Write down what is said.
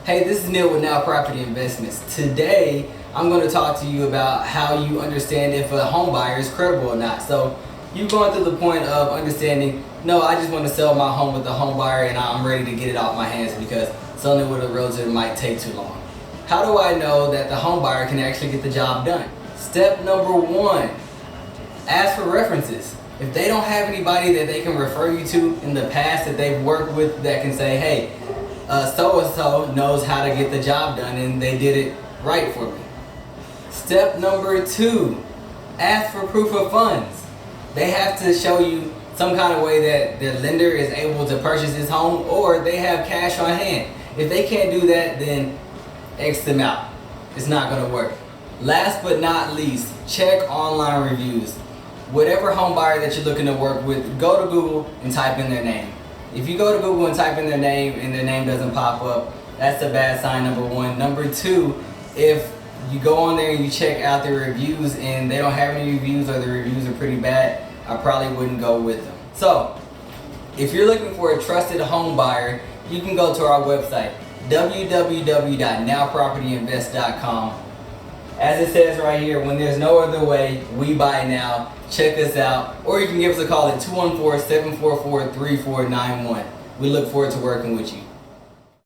Hey, this is Neil with Now Property Investments. Today, I'm going to talk to you about how you understand if a home buyer is credible or not. So, you're going through the point of understanding, no, I just want to sell my home with a home buyer and I'm ready to get it off my hands because selling it with a realtor might take too long. How do I know that the home buyer can actually get the job done? Step number one, ask for references. If they don't have anybody that they can refer you to in the past that they've worked with that can say, hey, so-and-so knows how to get the job done and they did it right for me. Step number two, ask for proof of funds. They have to show you some kind of way that their lender is able to purchase this home or they have cash on hand. If they can't do that, then X them out. It's not going to work. Last but not least, check online reviews. Whatever home buyer that you're looking to work with, go to Google and type in their name. If you go to Google and type in their name and their name doesn't pop up, that's a bad sign, number one. Number two, if you go on there and you check out their reviews and they don't have any reviews or the reviews are pretty bad, I probably wouldn't go with them. So, if you're looking for a trusted home buyer, you can go to our website, www.nowpropertyinvest.com. As it says right here, when there's no other way, we buy now. Check us out, or you can give us a call at 214-744-3491. We look forward to working with you.